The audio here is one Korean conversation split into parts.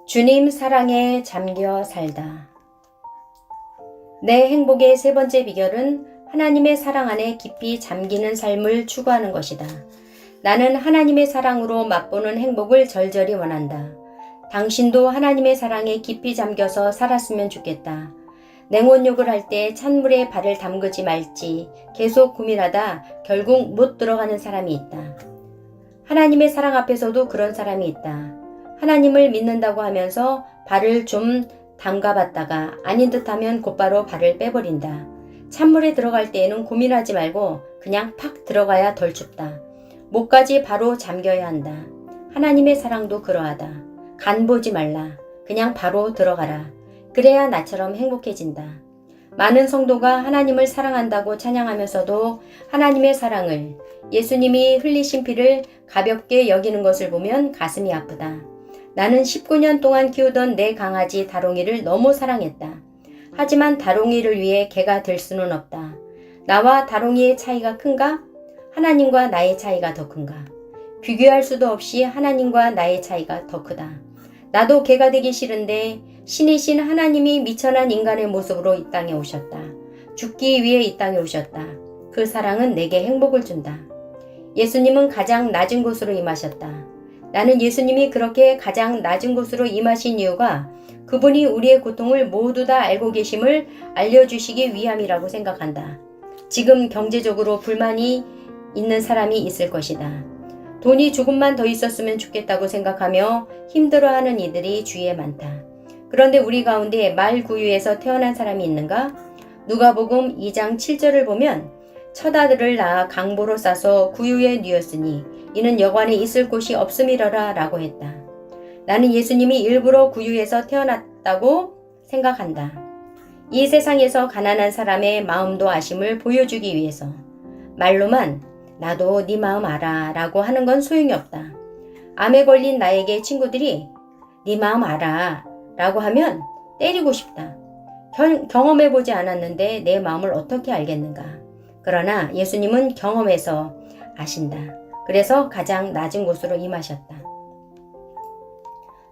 주님 사랑에 잠겨 살다. 내 행복의 세 번째 비결은 하나님의 사랑 안에 깊이 잠기는 삶을 추구하는 것이다. 나는 하나님의 사랑으로 맛보는 행복을 절절히 원한다. 당신도 하나님의 사랑에 깊이 잠겨서 살았으면 좋겠다. 냉온욕을 할 때 찬물에 발을 담그지 말지 계속 고민하다 결국 못 들어가는 사람이 있다. 하나님의 사랑 앞에서도 그런 사람이 있다. 하나님을 믿는다고 하면서 발을 좀 담가봤다가 아닌 듯하면 곧바로 발을 빼버린다. 찬물에 들어갈 때에는 고민하지 말고 그냥 팍 들어가야 덜 춥다. 목까지 바로 잠겨야 한다. 하나님의 사랑도 그러하다. 간 보지 말라. 그냥 바로 들어가라. 그래야 나처럼 행복해진다. 많은 성도가 하나님을 사랑한다고 찬양하면서도 하나님의 사랑을, 예수님이 흘리신 피를 가볍게 여기는 것을 보면 가슴이 아프다. 나는 19년 동안 키우던 내 강아지 다롱이를 너무 사랑했다. 하지만 다롱이를 위해 개가 될 수는 없다. 나와 다롱이의 차이가 큰가? 하나님과 나의 차이가 더 큰가? 비교할 수도 없이 하나님과 나의 차이가 더 크다. 나도 개가 되기 싫은데 신이신 하나님이 미천한 인간의 모습으로 이 땅에 오셨다. 죽기 위해 이 땅에 오셨다. 그 사랑은 내게 행복을 준다. 예수님은 가장 낮은 곳으로 임하셨다. 나는 예수님이 그렇게 가장 낮은 곳으로 임하신 이유가 그분이 우리의 고통을 모두 다 알고 계심을 알려주시기 위함이라고 생각한다. 지금 경제적으로 불만이 있는 사람이 있을 것이다. 돈이 조금만 더 있었으면 좋겠다고 생각하며 힘들어하는 이들이 주위에 많다. 그런데 우리 가운데 말구유에서 태어난 사람이 있는가? 누가복음 2장 7절을 보면 첫 아들을 낳아 강보로 싸서 구유에 뉘었으니 이는 여관에 있을 곳이 없음이러라 라고 했다. 나는 예수님이 일부러 구유에서 태어났다고 생각한다. 이 세상에서 가난한 사람의 마음도 아심을 보여주기 위해서. 말로만 나도 네 마음 알아 라고 하는 건 소용이 없다. 암에 걸린 나에게 친구들이 네 마음 알아 라고 하면 때리고 싶다. 경험해보지 않았는데 내 마음을 어떻게 알겠는가. 그러나 예수님은 경험해서 아신다. 그래서 가장 낮은 곳으로 임하셨다.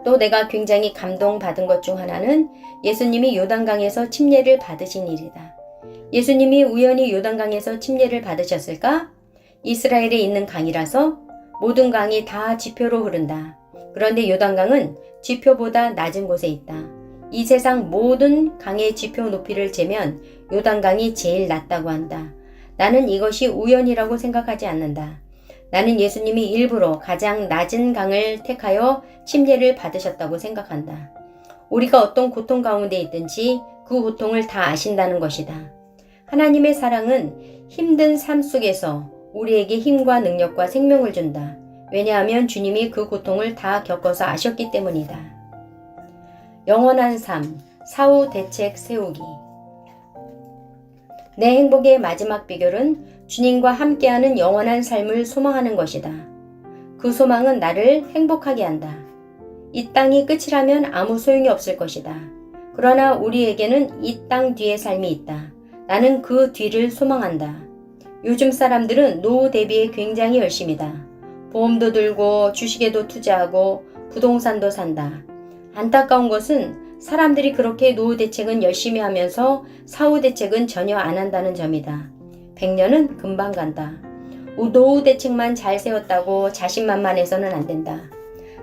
또 내가 굉장히 감동받은 것 중 하나는 예수님이 요단강에서 침례를 받으신 일이다. 예수님이 우연히 요단강에서 침례를 받으셨을까? 이스라엘에 있는 강이라서 모든 강이 다 지표로 흐른다. 그런데 요단강은 지표보다 낮은 곳에 있다. 이 세상 모든 강의 지표 높이를 재면 요단강이 제일 낮다고 한다. 나는 이것이 우연이라고 생각하지 않는다. 나는 예수님이 일부러 가장 낮은 강을 택하여 침례를 받으셨다고 생각한다. 우리가 어떤 고통 가운데 있든지 그 고통을 다 아신다는 것이다. 하나님의 사랑은 힘든 삶 속에서 우리에게 힘과 능력과 생명을 준다. 왜냐하면 주님이 그 고통을 다 겪어서 아셨기 때문이다. 영원한 삶, 사후 대책 세우기. 내 행복의 마지막 비결은 주님과 함께하는 영원한 삶을 소망하는 것이다. 그 소망은 나를 행복하게 한다. 이 땅이 끝이라면 아무 소용이 없을 것이다. 그러나 우리에게는 이 땅 뒤의 삶이 있다. 나는 그 뒤를 소망한다. 요즘 사람들은 노후 대비에 굉장히 열심이다. 보험도 들고 주식에도 투자하고 부동산도 산다. 안타까운 것은 사람들이 그렇게 노후 대책은 열심히 하면서 사후 대책은 전혀 안 한다는 점이다. 100년은 금방 간다. 노후 대책만 잘 세웠다고 자신만만해서는 안 된다.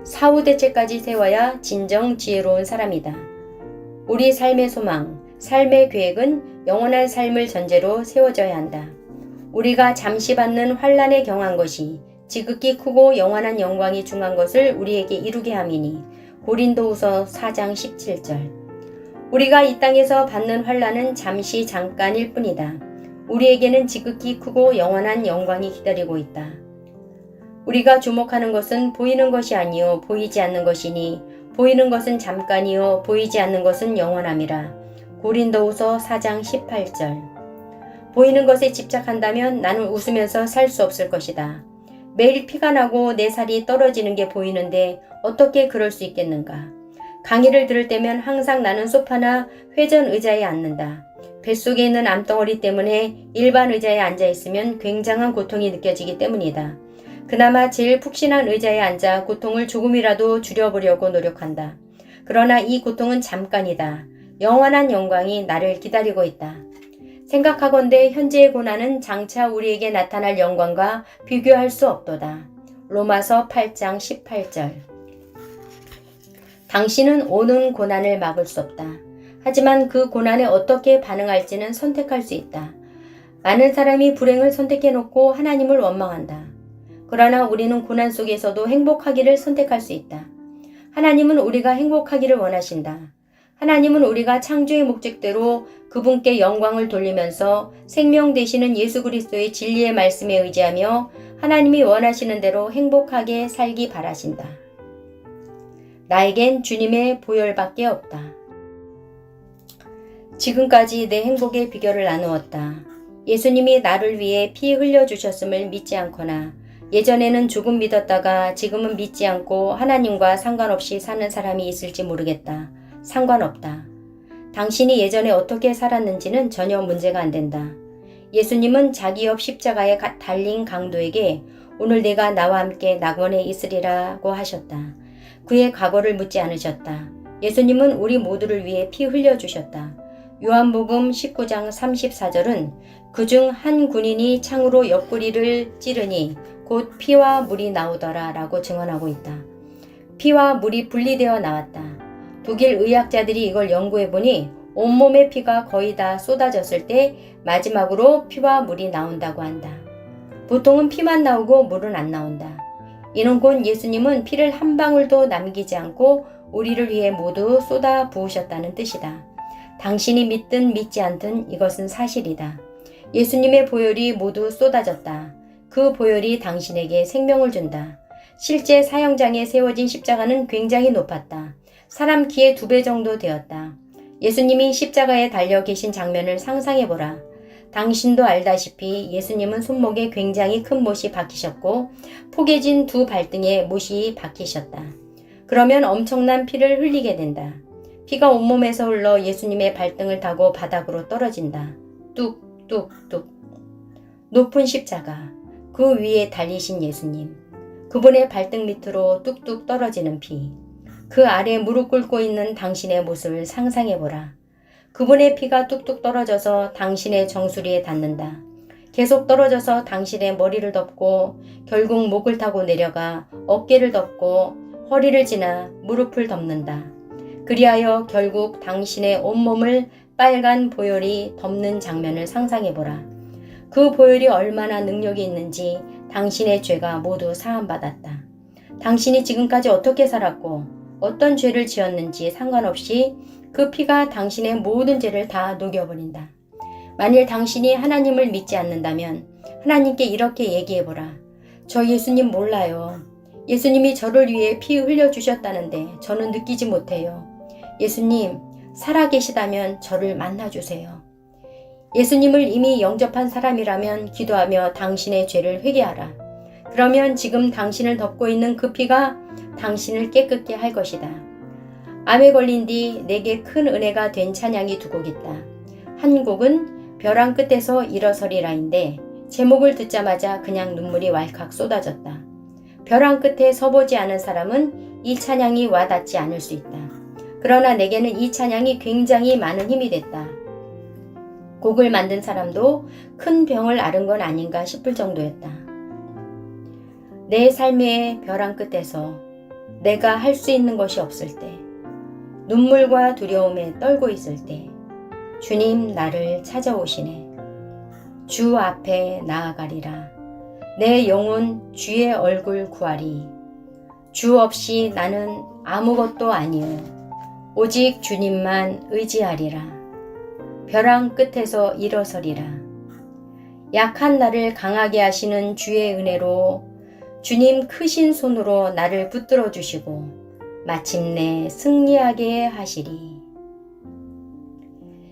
사후 대책까지 세워야 진정 지혜로운 사람이다. 우리 삶의 소망, 삶의 계획은 영원한 삶을 전제로 세워져야 한다. 우리가 잠시 받는 환난에 경한 것이 지극히 크고 영원한 영광이 중한 것을 우리에게 이루게 함이니 고린도후서 4장 17절. 우리가 이 땅에서 받는 환난은 잠시 잠깐일 뿐이다. 우리에게는 지극히 크고 영원한 영광이 기다리고 있다. 우리가 주목하는 것은 보이는 것이 아니요 보이지 않는 것이니 보이는 것은 잠깐이요 보이지 않는 것은 영원함이라. 고린도후서 4장 18절. 보이는 것에 집착한다면 나는 웃으면서 살 수 없을 것이다. 매일 피가 나고 내 살이 떨어지는 게 보이는데 어떻게 그럴 수 있겠는가. 강의를 들을 때면 항상 나는 소파나 회전 의자에 앉는다. 뱃속에 있는 암덩어리 때문에 일반 의자에 앉아있으면 굉장한 고통이 느껴지기 때문이다. 그나마 제일 푹신한 의자에 앉아 고통을 조금이라도 줄여보려고 노력한다. 그러나 이 고통은 잠깐이다. 영원한 영광이 나를 기다리고 있다. 생각하건대 현재의 고난은 장차 우리에게 나타날 영광과 비교할 수 없도다. 로마서 8장 18절. 당신은 오는 고난을 막을 수 없다. 하지만 그 고난에 어떻게 반응할지는 선택할 수 있다. 많은 사람이 불행을 선택해놓고 하나님을 원망한다. 그러나 우리는 고난 속에서도 행복하기를 선택할 수 있다. 하나님은 우리가 행복하기를 원하신다. 하나님은 우리가 창조의 목적대로 그분께 영광을 돌리면서 생명 되시는 예수 그리스도의 진리의 말씀에 의지하며 하나님이 원하시는 대로 행복하게 살기 바라신다. 나에겐 주님의 보혈밖에 없다. 지금까지 내 행복의 비결을 나누었다. 예수님이 나를 위해 피 흘려주셨음을 믿지 않거나 예전에는 조금 믿었다가 지금은 믿지 않고 하나님과 상관없이 사는 사람이 있을지 모르겠다. 상관없다. 당신이 예전에 어떻게 살았는지는 전혀 문제가 안 된다. 예수님은 자기 옆 십자가에 달린 강도에게 오늘 내가 나와 함께 낙원에 있으리라고 하셨다. 그의 과거를 묻지 않으셨다. 예수님은 우리 모두를 위해 피 흘려주셨다. 요한복음 19장 34절은 그중 한 군인이 창으로 옆구리를 찌르니 곧 피와 물이 나오더라 라고 증언하고 있다. 피와 물이 분리되어 나왔다. 독일 의학자들이 이걸 연구해보니 온몸의 피가 거의 다 쏟아졌을 때 마지막으로 피와 물이 나온다고 한다. 보통은 피만 나오고 물은 안 나온다. 이는 곧 예수님은 피를 한 방울도 남기지 않고 우리를 위해 모두 쏟아 부으셨다는 뜻이다. 당신이 믿든 믿지 않든 이것은 사실이다. 예수님의 보혈이 모두 쏟아졌다. 그 보혈이 당신에게 생명을 준다. 실제 사형장에 세워진 십자가는 굉장히 높았다. 사람 키의 2배 정도 되었다. 예수님이 십자가에 달려 계신 장면을 상상해보라. 당신도 알다시피 예수님은 손목에 굉장히 큰 못이 박히셨고 포개진 2 발등에 못이 박히셨다. 그러면 엄청난 피를 흘리게 된다. 피가 온몸에서 흘러 예수님의 발등을 타고 바닥으로 떨어진다. 뚝뚝뚝. 높은 십자가, 그 위에 달리신 예수님, 그분의 발등 밑으로 뚝뚝 떨어지는 피, 그 아래 무릎 꿇고 있는 당신의 모습을 상상해보라. 그분의 피가 뚝뚝 떨어져서 당신의 정수리에 닿는다. 계속 떨어져서 당신의 머리를 덮고 결국 목을 타고 내려가 어깨를 덮고 허리를 지나 무릎을 덮는다. 그리하여 결국 당신의 온몸을 빨간 보혈이 덮는 장면을 상상해보라. 그 보혈이 얼마나 능력이 있는지 당신의 죄가 모두 사함받았다. 당신이 지금까지 어떻게 살았고 어떤 죄를 지었는지 상관없이 그 피가 당신의 모든 죄를 다 녹여버린다. 만일 당신이 하나님을 믿지 않는다면 하나님께 이렇게 얘기해보라. 저 예수님 몰라요. 예수님이 저를 위해 피 흘려주셨다는데 저는 느끼지 못해요. 예수님, 살아계시다면 저를 만나주세요. 예수님을 이미 영접한 사람이라면 기도하며 당신의 죄를 회개하라. 그러면 지금 당신을 덮고 있는 그 피가 당신을 깨끗게 할 것이다. 암에 걸린 뒤 내게 큰 은혜가 된 찬양이 2곡 있다. 한 곡은 벼랑 끝에서 일어서리라인데 제목을 듣자마자 그냥 눈물이 왈칵 쏟아졌다. 벼랑 끝에 서보지 않은 사람은 이 찬양이 와닿지 않을 수 있다. 그러나 내게는 이 찬양이 굉장히 많은 힘이 됐다. 곡을 만든 사람도 큰 병을 앓은 건 아닌가 싶을 정도였다. 내 삶의 벼랑 끝에서 내가 할 수 있는 것이 없을 때, 눈물과 두려움에 떨고 있을 때 주님 나를 찾아오시네. 주 앞에 나아가리라. 내 영혼 주의 얼굴 구하리. 주 없이 나는 아무것도 아니요 오직 주님만 의지하리라. 벼랑 끝에서 일어서리라. 약한 나를 강하게 하시는 주의 은혜로 주님 크신 손으로 나를 붙들어 주시고 마침내 승리하게 하시리.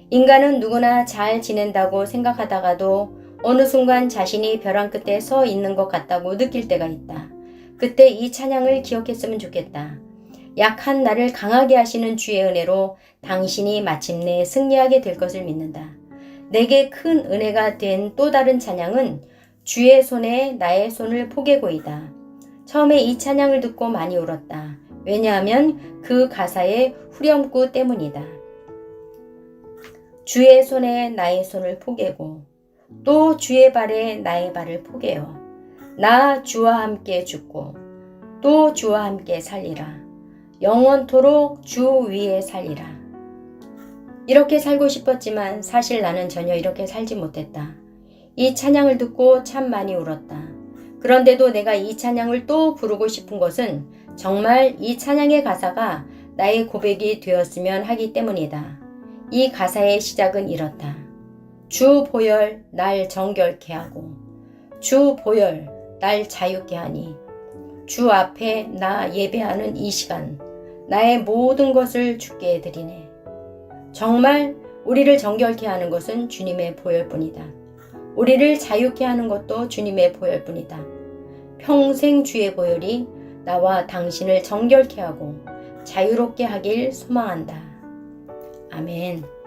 인간은 누구나 잘 지낸다고 생각하다가도 어느 순간 자신이 벼랑 끝에 서 있는 것 같다고 느낄 때가 있다. 그때 이 찬양을 기억했으면 좋겠다. 약한 나를 강하게 하시는 주의 은혜로 당신이 마침내 승리하게 될 것을 믿는다. 내게 큰 은혜가 된 또 다른 찬양은 주의 손에 나의 손을 포개고이다. 처음에 이 찬양을 듣고 많이 울었다. 왜냐하면 그 가사의 후렴구 때문이다. 주의 손에 나의 손을 포개고 또 주의 발에 나의 발을 포개어 나 주와 함께 죽고 또 주와 함께 살리라. 영원토록 주 위에 살리라. 이렇게 살고 싶었지만 사실 나는 전혀 이렇게 살지 못했다. 이 찬양을 듣고 참 많이 울었다. 그런데도 내가 이 찬양을 또 부르고 싶은 것은 정말 이 찬양의 가사가 나의 고백이 되었으면 하기 때문이다. 이 가사의 시작은 이렇다. 주 보혈 날 정결케 하고 주 보혈 날 자유케 하니 주 앞에 나 예배하는 이 시간 나의 모든 것을 주께 드리네. 정말 우리를 정결케 하는 것은 주님의 보혈뿐이다. 우리를 자유케 하는 것도 주님의 보혈뿐이다. 평생 주의 보혈이 나와 당신을 정결케 하고 자유롭게 하길 소망한다. 아멘.